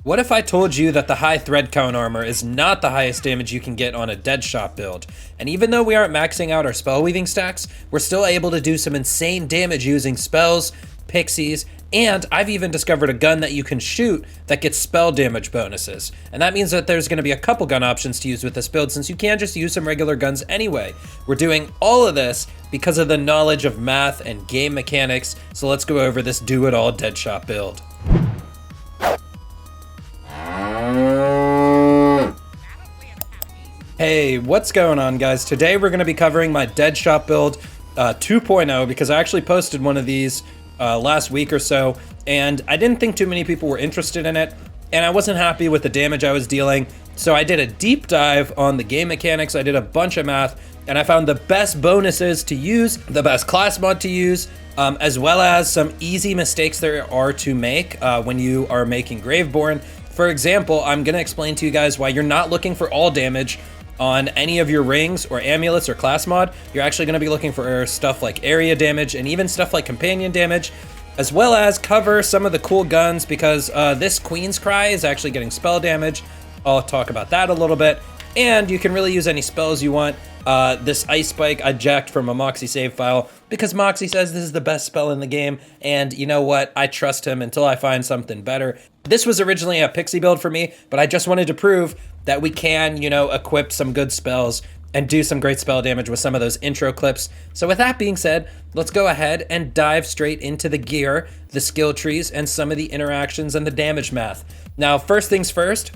What if I told you that the high thread count armor is not the highest damage you can get on a Deadshot build? And even though we aren't maxing out our spell weaving stacks, we're still able to do some insane damage using spells, pixies, and I've even discovered a gun that you can shoot that gets spell damage bonuses. And that means that there's going to be a couple gun options to use with this build, since you can just use some regular guns anyway. We're doing all of this because of the knowledge of math and game mechanics, so let's go over this do-it-all Deadshot build. Hey, what's going on, guys? Today we're going to be covering my Deadshot build 2.0 because I actually posted one of these last week or so, and I didn't think too many people were interested in it, and I wasn't happy with the damage I was dealing, so I did a deep dive on the game mechanics. I did a bunch of math, and I found the best bonuses to use, the best class mod to use, as well as some easy mistakes there are to make when you are making graveborn. For example, I'm going to explain to you guys why you're not looking for all damage on any of your rings or amulets or class mod. You're actually going to be looking for stuff like area damage and even stuff like companion damage, as well as cover some of the cool guns because this Queen's Cry is actually getting spell damage. I'll talk about that a little bit, and you can really use any spells you want. This Ice Spike I jacked from a Moxie save file because Moxie says this is the best spell in the game, and you know what? I trust him until I find something better. This was originally a pixie build for me, but I just wanted to prove that we can, equip some good spells and do some great spell damage with some of those intro clips. So with that being said, let's go ahead and dive straight into the gear, the skill trees, and some of the interactions and the damage math. Now, first things first,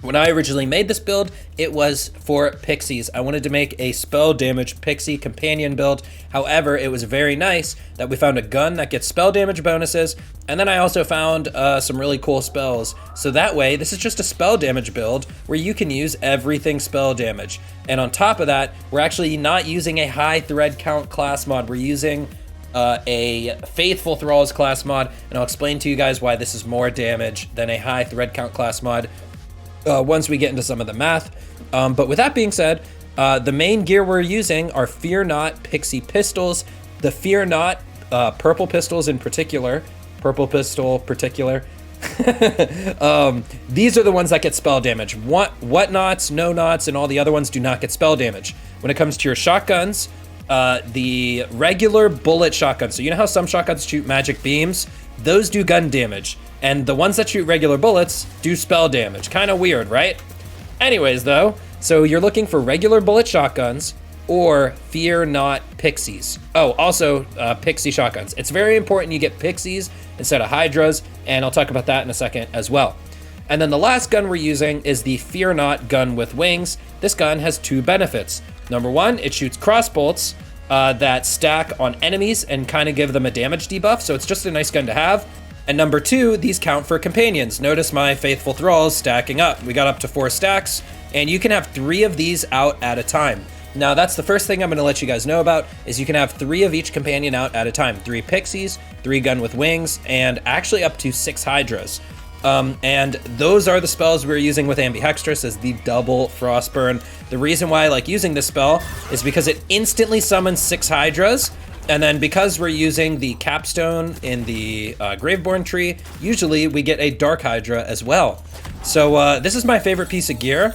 when I originally made this build, it was for pixies. I wanted to make a spell damage pixie companion build. However, it was very nice that we found a gun that gets spell damage bonuses, and then I also found some really cool spells. So that way, this is just a spell damage build where you can use everything spell damage. And on top of that, we're actually not using a high thread count class mod. We're using a Faithfull Thralls class mod, and I'll explain to you guys why this is more damage than a high thread count class mod once we get into some of the math. But with that being said, the main gear we're using are Fear Not Pixie Pistols. The Fear Not purple pistols in particular, purple pistol particular. These are the ones that get spell damage. Whatnots, no knots, and all the other ones do not get spell damage. When it comes to your shotguns, the regular bullet shotguns, so you know how some shotguns shoot magic beams? Those do gun damage. And the ones that shoot regular bullets do spell damage. Kind of weird, right? Anyways, though, so you're looking for regular bullet shotguns or Fear Not pixies. Oh, also pixie shotguns. It's very important you get pixies instead of hydras, and I'll talk about that in a second as well. And then the last gun we're using is the Fear Not gun with wings. This gun has two benefits. Number one, it shoots crossbolts that stack on enemies and kind of give them a damage debuff, so it's just a nice gun to have. And number two, these count for companions. Notice my Faithfull Thralls stacking up. We got up to 4 stacks, and you can have 3 of these out at a time. Now, that's the first thing I'm going to let you guys know about, is you can have 3 of each companion out at a time. 3 pixies, 3 gun with wings, and actually up to 6 hydras. And those are the spells we're using with Ambihextrous as the double Frostburn. The reason why I like using this spell is because it instantly summons 6 hydras. And then because we're using the capstone in the graveborn tree, usually we get a dark hydra as well. So this is my favorite piece of gear,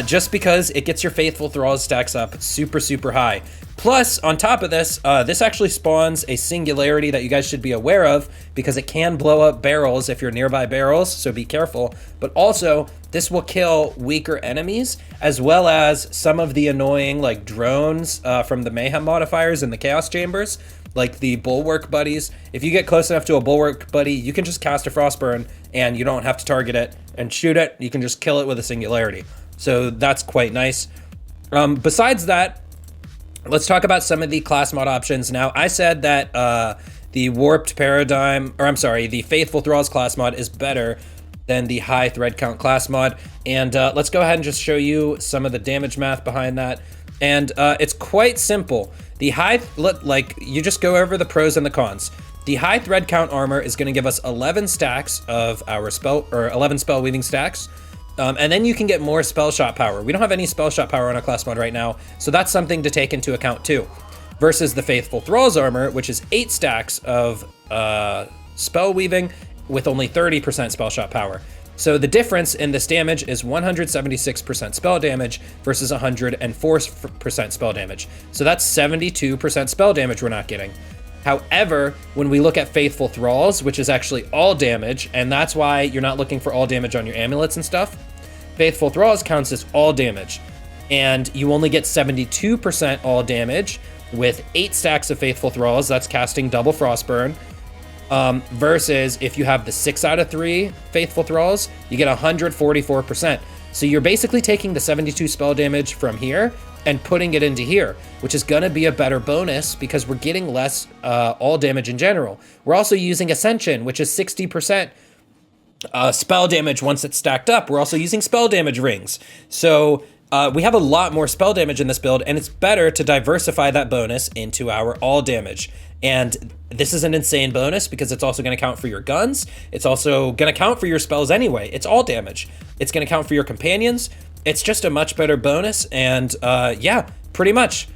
just because it gets your Faithfull Thralls stacks up super, super high. Plus, on top of this, this actually spawns a singularity that you guys should be aware of because it can blow up barrels if you're nearby barrels, so be careful. But also, this will kill weaker enemies, as well as some of the annoying like drones from the Mayhem modifiers in the Chaos Chambers, like the Bulwark Buddies. If you get close enough to a Bulwark Buddy, you can just cast a Frostburn, and you don't have to target it and shoot it. You can just kill it with a singularity. So that's quite nice. Besides that, let's talk about some of the class mod options. Now, I said that the Warped Paradigm, or I'm sorry, the Faithfull Thralls class mod is better than the high thread count class mod. And let's go ahead and just show you some of the damage math behind that. And it's quite simple. The high, you just go over the pros and the cons. The high thread count armor is going to give us 11 stacks of our spell, or 11 spell weaving stacks. And then you can get more spellshot power. We don't have any spellshot power on our class mod right now, so that's something to take into account too. Versus the Faithfull Thralls armor, which is 8 stacks of spell weaving with only 30% spellshot power. So the difference in this damage is 176% spell damage versus 104% spell damage. So that's 72% spell damage we're not getting. However, when we look at Faithful Thralls, which is actually all damage, and that's why you're not looking for all damage on your amulets and stuff, Faithful Thralls counts as all damage. And you only get 72% all damage with 8 stacks of Faithful Thralls. That's casting double Frostburn. Versus if you have the 6 out of 3 Faithful Thralls, you get 144%. So you're basically taking the 72 spell damage from here and putting it into here, which is gonna be a better bonus because we're getting less all damage in general. We're also using Ascension, which is 60% spell damage once it's stacked up. We're also using spell damage rings. So we have a lot more spell damage in this build, and it's better to diversify that bonus into our all damage. And this is an insane bonus because it's also going to count for your guns. It's also going to count for your spells anyway. It's all damage. It's going to count for your companions. It's just a much better bonus. And yeah, pretty much.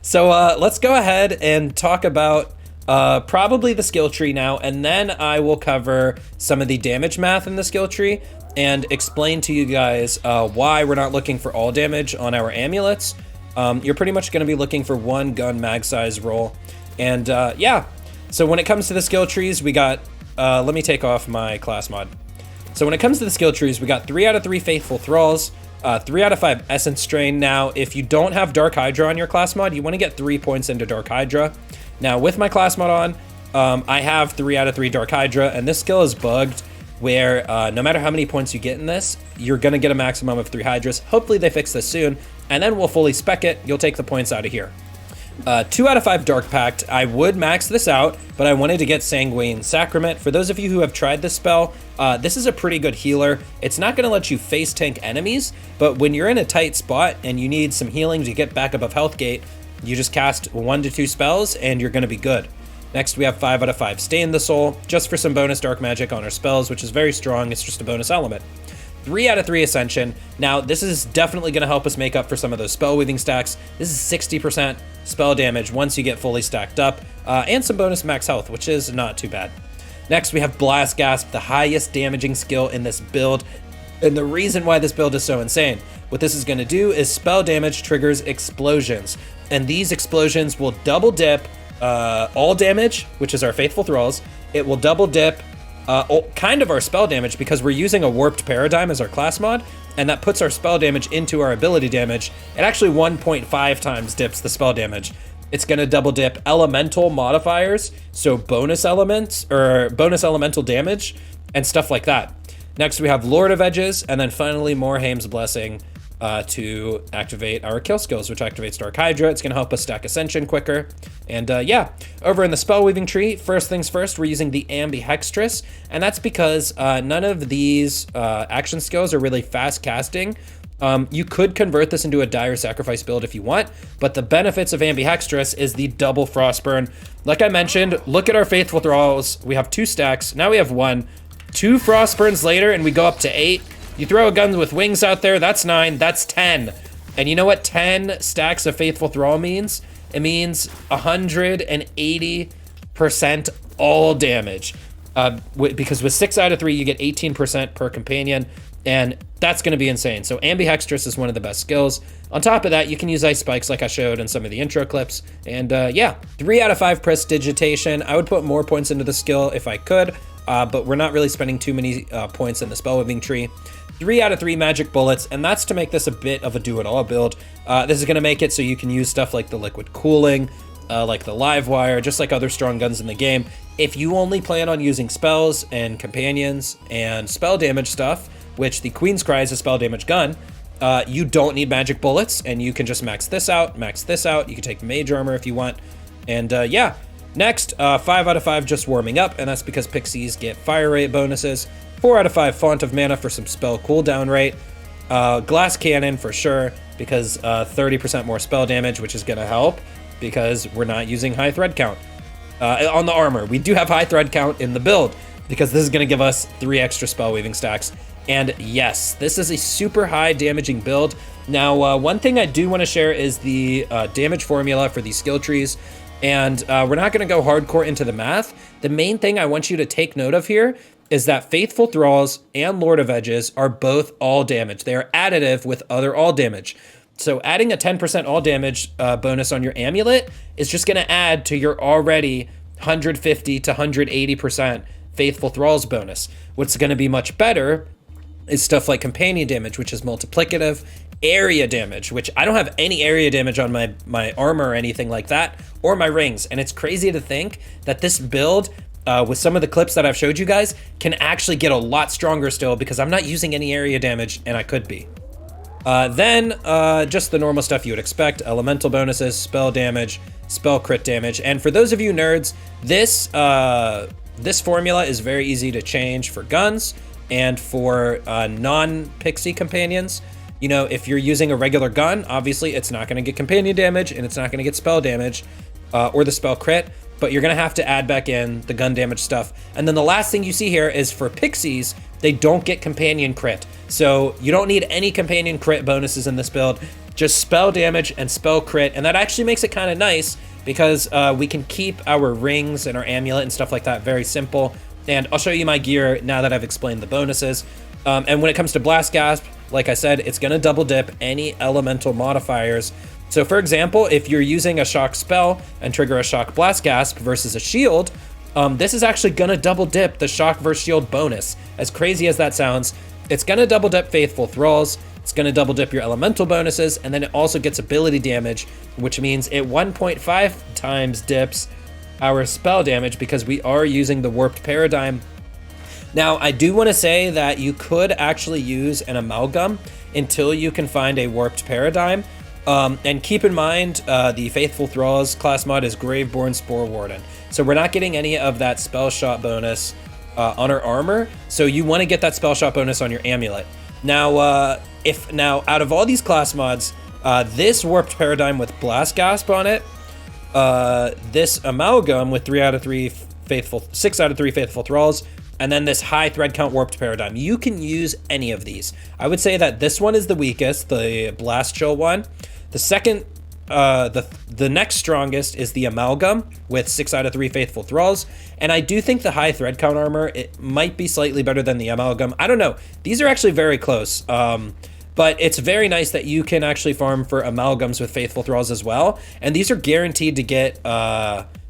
So let's go ahead and talk about probably the skill tree now. And then I will cover some of the damage math in the skill tree and explain to you guys why we're not looking for all damage on our amulets. You're pretty much going to be looking for one gun mag size roll. And yeah, so when it comes to the skill trees, we got, let me take off my class mod. So when it comes to the skill trees, we got 3 out of 3 Faithful Thralls, 3 out of 5 Essence Strain. Now, if you don't have Dark Hydra on your class mod, you want to get 3 points into Dark Hydra. Now, with my class mod on, I have 3 out of 3 Dark Hydra, and this skill is bugged where no matter how many points you get in this, you're going to get a maximum of 3 Hydras. Hopefully they fix this soon, and then we'll fully spec it. You'll take the points out of here. 2 out of 5 Dark Pact. I would max this out, but I wanted to get Sanguine Sacrament. For those of you who have tried this spell, this is a pretty good healer. It's not going to let you face tank enemies, but when you're in a tight spot and you need some healing to get back above health gate, you just cast 1 to 2 spells and you're going to be good. Next, we have 5 out of 5 Stain the Soul, just for some bonus dark magic on our spells, which is very strong. It's just a bonus element. 3 out of 3 Ascension. Now, this is definitely going to help us make up for some of those spell weaving stacks. This is 60% spell damage once you get fully stacked up, and some bonus max health, which is not too bad. Next, we have Blast Gasp, the highest damaging skill in this build, and the reason why this build is so insane. What this is going to do is spell damage triggers explosions, and these explosions will double dip all damage, which is our Faithful Thralls. It will double dip kind of our spell damage because we're using a Warped Paradigm as our class mod, and that puts our spell damage into our ability damage. It actually 1.5 times dips the spell damage. It's going to double dip elemental modifiers, so bonus elements or bonus elemental damage and stuff like that. Next, we have Lord of Edges, and then finally Morhaim's Blessing to activate our kill skills, which activates Dark Hydra. It's going to help us stack Ascension quicker. And yeah, over in the spell weaving tree, first things first, we're using the Ambihextress, and that's because none of these action skills are really fast casting. You could convert this into a Dire Sacrifice build if you want, but the benefits of Ambihextress is the double Frostburn. Like I mentioned, look at our Faithful Thralls. We have 2 stacks. Now we have 1. 2 Frostburns later, and we go up to 8. You throw a gun with wings out there, that's 9, that's 10. And you know what 10 stacks of Faithful Thrall means? It means 180% all damage. Because with 6 out of 3, you get 18% per companion, and that's going to be insane. So Ambihextress is one of the best skills. On top of that, you can use Ice Spikes like I showed in some of the intro clips. And yeah, 3 out of 5 Prestidigitation. I would put more points into the skill if I could, but we're not really spending too many points in the spell weaving tree. 3 out of 3 Magic Bullets, and that's to make this a bit of a do-it-all build. This is going to make it so you can use stuff like the Liquid Cooling, like the Live Wire, just like other strong guns in the game. If you only plan on using spells and companions and spell damage stuff, which the Queen's Cry is a spell damage gun, you don't need Magic Bullets, and you can just max this out. You can take Mage Armor if you want. And yeah, next, 5 out of 5 just warming up, and that's because Pixies get fire rate bonuses. 4 out of 5 Font of Mana for some spell cooldown rate. Glass Cannon for sure, because 30% more spell damage, which is going to help because we're not using high thread count. On the armor, we do have high thread count in the build because this is going to give us 3 extra spell weaving stacks. And yes, this is a super high damaging build. Now, one thing I do want to share is the damage formula for these skill trees. And we're not going to go hardcore into the math. The main thing I want you to take note of here is that Faithful Thralls and Lord of Edges are both all damage. They are additive with other all damage. So adding a 10% all damage bonus on your amulet is just going to add to your already 150 to 180% Faithful Thralls bonus. What's going to be much better is stuff like companion damage, which is multiplicative, area damage, which I don't have any area damage on my armor or anything like that, or my rings. And it's crazy to think that this build, with some of the clips that I've showed you guys, can actually get a lot stronger still because I'm not using any area damage, and I could be. Then just the normal stuff you would expect: elemental bonuses, spell damage, spell crit damage. And for those of you nerds, this formula is very easy to change for guns and for non-pixie companions. You know, if you're using a regular gun, obviously it's not going to get companion damage and it's not going to get spell damage or the spell crit, but you're going to have to add back in the gun damage stuff. And then the last thing you see here is for pixies, they don't get companion crit. So you don't need any companion crit bonuses in this build, just spell damage and spell crit. And that actually makes it kind of nice because we can keep our rings and our amulet and stuff like that very simple. And I'll show you my gear now that I've explained the bonuses. And when it comes to Blast Gasp, like I said, it's going to double dip any elemental modifiers. So for example, if you're using a shock spell and trigger a shock Blast Gasp versus a shield, this is actually going to double dip the shock versus shield bonus. As crazy as that sounds, it's going to double dip Faithful Thralls, it's going to double dip your elemental bonuses, and then it also gets ability damage, which means it 1.5 times dips our spell damage because we are using the Warped Paradigm. Now, I do want to say that you could actually use an Amalgam until you can find a Warped Paradigm. And keep in mind, the Faithful Thralls class mod is Graveborn Spore Warden. So we're not getting any of that spell shot bonus on our armor. So you want to get that spell shot bonus on your amulet. Now, out of all these class mods, this Warped Paradigm with Blast Gasp on it, this Amalgam with 6 out of 3 Faithful Thralls, and then this high thread count Warped Paradigm. You can use any of these. I would say that this one is the weakest, the Blast Chill one. The second, the next strongest is the Amalgam with 6 out of 3 Faithful Thralls. And I do think the high thread count armor, it might be slightly better than the Amalgam. I don't know. These are actually very close. But it's very nice that you can actually farm for Amalgams with Faithful Thralls as well. And these are guaranteed to get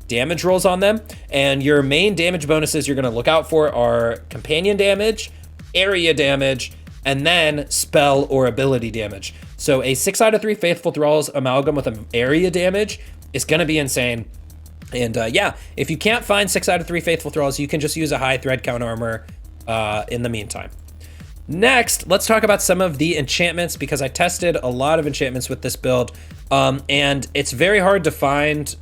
damage rolls on them, and your main damage bonuses you're going to look out for are companion damage, area damage, and then spell or ability damage. So a 6 out of 3 Faithful Thralls Amalgam with an area damage is going to be insane. And yeah, if you can't find 6 out of 3 Faithful Thralls, you can just use a high thread count armor in the meantime. Next, let's talk about some of the enchantments, because I tested a lot of enchantments with this build, and it's very hard to find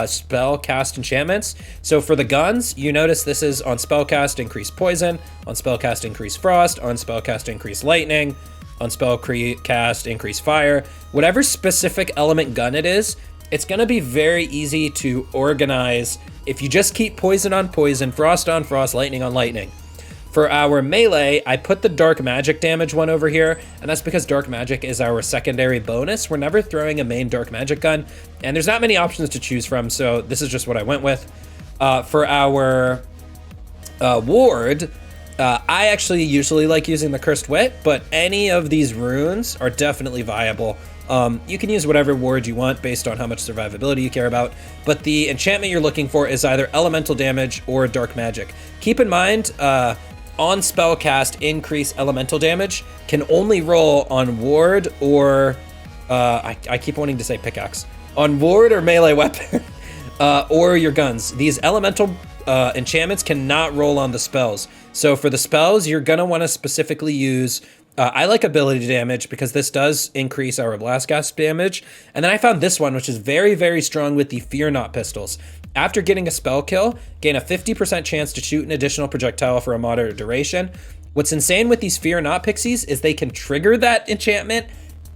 spell cast enchantments. So for the guns, you notice this is on spellcast increase poison, on spellcast increase frost, on spellcast increase lightning, on spellcast increase fire. Whatever specific element gun it is, it's going to be very easy to organize if you just keep poison on poison, frost on frost, lightning on lightning. For our melee, I put the dark magic damage one over here, and that's because dark magic is our secondary bonus. We're never throwing a main dark magic gun, and there's not many options to choose from, so this is just what I went with. For our ward, I actually usually like using the Cursed Wit, but any of these runes are definitely viable. You can use whatever ward you want based on how much survivability you care about, but the enchantment you're looking for is either elemental damage or dark magic. Keep in mind, on spellcast, increase elemental damage can only roll on ward or I keep wanting to say pickaxe, on ward or melee weapon, or your guns. These elemental enchantments cannot roll on the spells. So for the spells, you're gonna want to specifically use I like ability damage because this does increase our blast gasp damage. And then I found this one, which is very, very strong with the Fear Not pistols. After getting a spell kill, gain a 50% chance to shoot an additional projectile for a moderate duration. What's insane with these Fear Not pixies is they can trigger that enchantment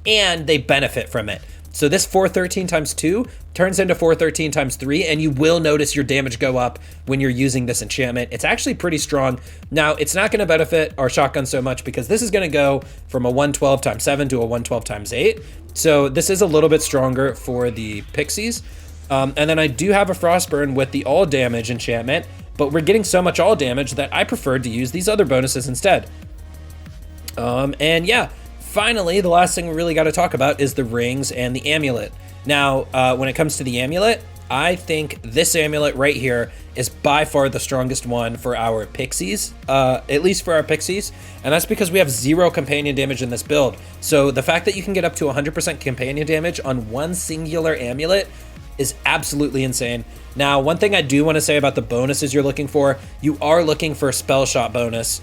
and they benefit from it. So this 413 times 2 turns into 413 times 3, and you will notice your damage go up when you're using this enchantment. It's actually pretty strong. Now, it's not going to benefit our shotgun so much because this is going to go from a 112 times 7 to a 112 times 8. So this is a little bit stronger for the pixies. And then I do have a Frostburn with the all damage enchantment. but we're getting so much all damage that I preferred to use these other bonuses instead. And yeah, finally, the last thing we really got to talk about is the rings and the amulet. Now, when it comes to the amulet, I think this amulet right here is by far the strongest one for our pixies, at least for our pixies, and that's because we have 0 companion damage in this build. So the fact that you can get up to 100% companion damage on one singular amulet is absolutely insane. Now, one thing I do want to say about the bonuses you're looking for, you are looking for a spell shot bonus,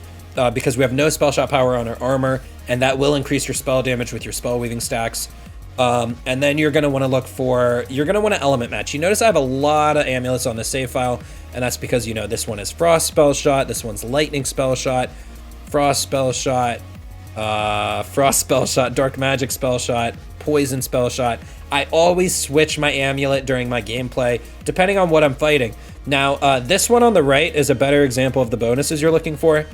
because we have no spell shot power on our armor, and that will increase your spell damage with your spell weaving stacks. And then you're going to want to look for, you're going to want to element match. You notice I have a lot of amulets on the save file, and that's because, you know, this one is frost spell shot, this one's lightning spell shot, frost spell shot, dark magic spell shot, poison spell shot. I always switch my amulet during my gameplay, depending on what I'm fighting. Now, this one on the right is a better example of the bonuses you're looking for.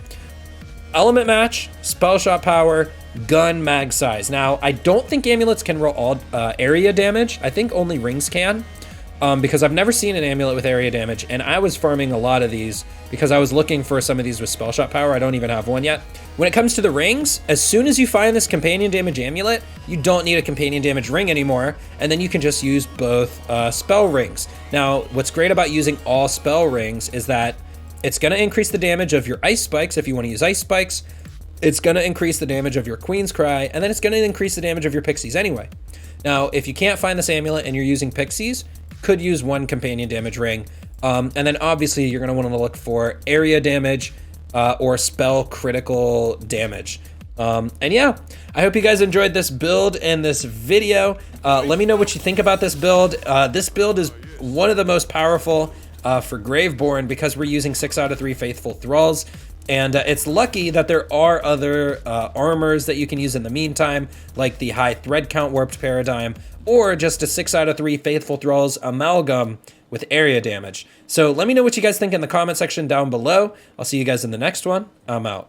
Element match, spell shot power, gun mag size. Now, I don't think amulets can roll all area damage. I think only rings can, because I've never seen an amulet with area damage, and I was farming a lot of these because I was looking for some of these with spell shot power. I don't even have one yet. When it comes to the rings, as soon as you find this companion damage amulet, you don't need a companion damage ring anymore, and then you can just use both spell rings. Now, what's great about using all spell rings is that it's going to increase the damage of your ice spikes if you want to use ice spikes. It's going to increase the damage of your Queen's Cry, and then it's going to increase the damage of your pixies anyway. Now, if you can't find this amulet and you're using pixies, you could use one companion damage ring. And then obviously you're going to want to look for area damage or spell critical damage. And yeah, I hope you guys enjoyed this build and this video. Let me know what you think about this build. This build is one of the most powerful for graveborn because we're using 6 out of 3 Faithfull Thralls. And it's lucky that there are other armors that you can use in the meantime, like the high thread count warped paradigm, or just a 6 out of 3 Faithfull Thralls amalgam with area damage. So let me know what you guys think in the comment section down below. I'll see you guys in the next one. I'm out.